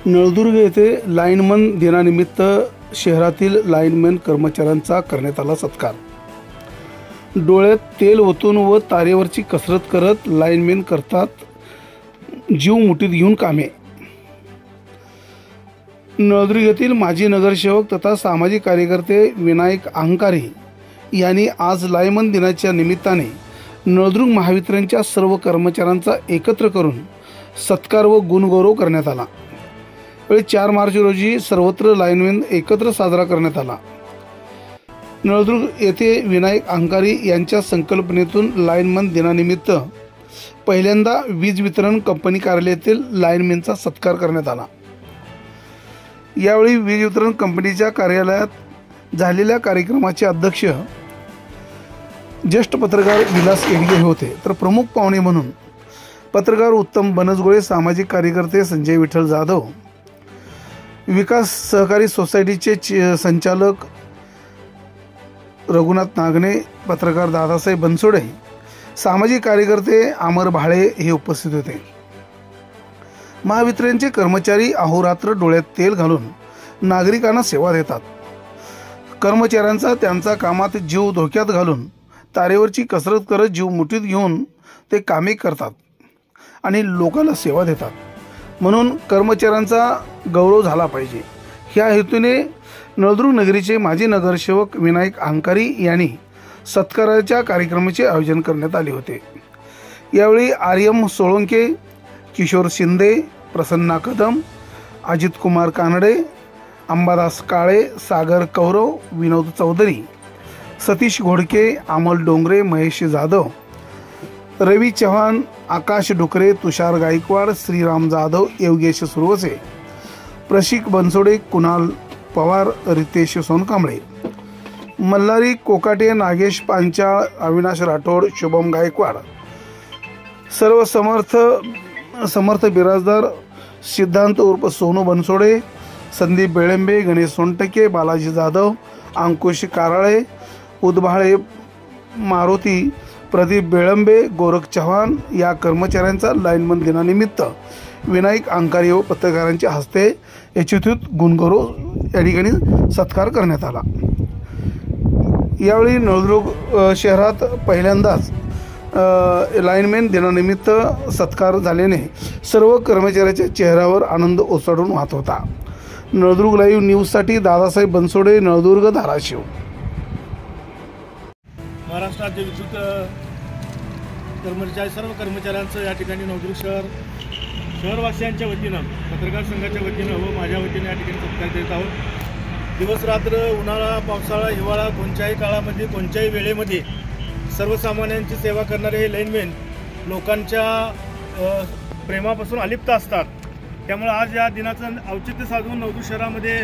नळदुर्ग येथे लाईनमन दिनानिमित्त शहरातील लाईनमॅन कर्मचाऱ्यांचा करण्यात आला सत्कार। डोळ्यात तेल ओतून व तारेवरची कसरत करत लाईनमॅन करतात जीव मुठीत घेऊन कामे। नळदुर्ग येथील माजी नगरसेवक तथा सामाजिक कार्यकर्ते विनायक अहंकारी यांनी आज लाईनमन दिनाच्या निमित्ताने नळदुर्ग महावितरणच्या सर्व कर्मचाऱ्यांचा एकत्र करून सत्कार व गुणगौरव करण्यात आला। 4 मार्च रोजी सर्वत्र लाईनमॅन एकत्र साजरा करण्यात आला। नळदुर्ग येथे विनायक अहंकारी यांच्या संकल्पनेतून लाईनमॅन दिनानिमित्त पहिल्यांदा वीज वितरण कंपनी कार्यालयातील लाईनमॅनचा सत्कार करण्यात आला। यावेळी वीज वितरण कंपनीच्या कार्यालयात झालेल्या कार्यक्रमाचे अध्यक्ष ज्येष्ठ पत्रकार विलास येडगे होते, तर प्रमुख पाहुणे म्हणून पत्रकार उत्तम बनसगुळे, सामाजिक कार्यकर्ते संजय विठ्ठल जाधव, विकास सहकारी सोसायटीचे संचालक रघुनाथ नागणे, पत्रकार दादासाहेब बनसोडे, सामाजिक कार्यकर्ते अमर भाळे हे उपस्थित होते। महावितरणचे कर्मचारी अहोरात्र डोळ्यात तेल घालून नागरिकांना सेवा देतात। कर्मचाऱ्यांचा त्यांचा कामात जीव धोक्यात घालून तारेवरची कसरत करत जीव मुठीत घेऊन ते कामे करतात आणि लोकांना सेवा देतात, म्हणून कर्मचाऱ्यांचा गौरव झाला पाहिजे। ह्या हेतूने नळदुर्ग नगरीचे माजी नगरसेवक विनायक अहंकारी यांनी सत्काराच्या कार्यक्रमाचे आयोजन करण्यात आले होते। यावेळी आर्यम सोळंके, किशोर शिंदे, प्रसन्ना कदम, अजित कुमार कानडे, अंबादास काळे, सागर कौरव, विनोद चौधरी, सतीश घोडके, अमल डोंगरे, महेश जाधव, रवी चव्हाण, आकाश डुकरे, तुषार गायकवाड, श्रीराम जाधव, योगेश सुरवसे, प्रशिक बनसोडे, कुणाल पवार, रितेश सोनकांबळे, मल्हारी कोकाटे, नागेश पांचाळ, अविनाश राठोड, शुभम गायकवाड, सर्व समर्थ बिराजदार, सिद्धांत उर्फ सोनू बनसोडे, संदीप बेळंबे, गणेश सोनटके, बालाजी जाधव, अंकुश काराळे, उदभाळे मारुती, प्रदीप बेळंबे, गोरख चव्हाण या कर्मचाऱ्यांचा लाईनमन दिनानिमित्त विनायक अहंकारी व पत्रकारांच्या हस्ते यथोचित गुणगौरव या ठिकाणी सत्कार करण्यात आला। यावेळी नळदुर्ग शहरात पहिल्यांदाच लाईनमॅन दिनानिमित्त सत्कार झाल्याने सर्व कर्मचाऱ्यांच्या चेहऱ्यावर आनंद ओसळून वाहत होता। नळदुर्ग लाईव्ह न्यूजसाठी दादासाहेब बनसोडे, नळदुर्ग, धाराशिव। महाराष्ट्र राज्य विद्युत कर्मचारी सर्व कर्मचाऱ्यांचं या ठिकाणी नळदुर्ग शहरवासियांच्या वतीनं, पत्रकार संघाच्या वतीनं व माझ्या वतीनं या ठिकाणी सत्कार देत आहोत। दिवस रात्र, उन्हाळा, पावसाळा, हिवाळा, कोणत्याही काळामध्ये, कोणत्याही वेळेमध्ये सर्वसामान्यांची सेवा करणारे हे लाईनमॅन लोकांच्या प्रेमापासून अलिप्त असतात। त्यामुळे आज या दिनाचं औचित्य साधून नळदुर्ग शहरामध्ये,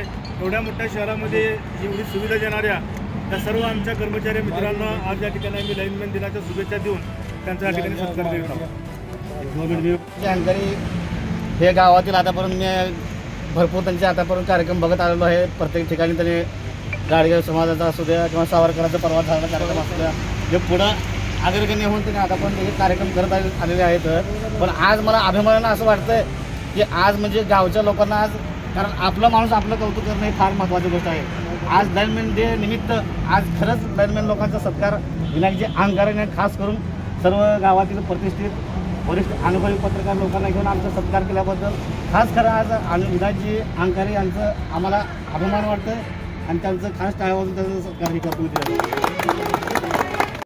एवढ्या मोठ्या शहरामध्ये एवढी सुविधा देणाऱ्या त्या सर्व आमच्या कर्मचारी मित्रांना आज या ठिकाणी आम्ही लाईनमॅन दिनाच्या शुभेच्छा देऊन त्यांचा या ठिकाणी सत्कार देत आहोत। अहंकारी हे गावातील आतापर्यंत मी भरपूर त्यांचे आतापर्यंत कार्यक्रम बघत आलेलो आहे। प्रत्येक ठिकाणी त्यांनी गाडगे समाजाचा असू द्या किंवा सावरकरांचा परवा झालेला कार्यक्रम असू द्या, जे पुढं अग्रगण्य होऊन त्यांनी आतापर्यंत हे कार्यक्रम करत आलेले आहेत। पण आज मला अभिमानानं असं वाटतंय की आज म्हणजे गावच्या लोकांना आज, कारण आपला माणूस आपलं कौतुक करणं ही फार महत्त्वाची गोष्ट आहे। आज लाईनमॅन डे निमित्त आज खरंच लाईनमॅन लोकांचा सत्कार विनायकजी अहंकाराने खास करून सर्व गावातील प्रतिष्ठित वरिष्ठ अनुभवी पत्रकार लोकांना घेऊन आमचा सत्कार केल्याबद्दल खास खरं आज विनायकजी अहंकारी यांचं आम्हाला अभिमान वाटतं आणि त्यांचं खास टाळ्या वाजवून त्यांचा सत्कार ही करतो।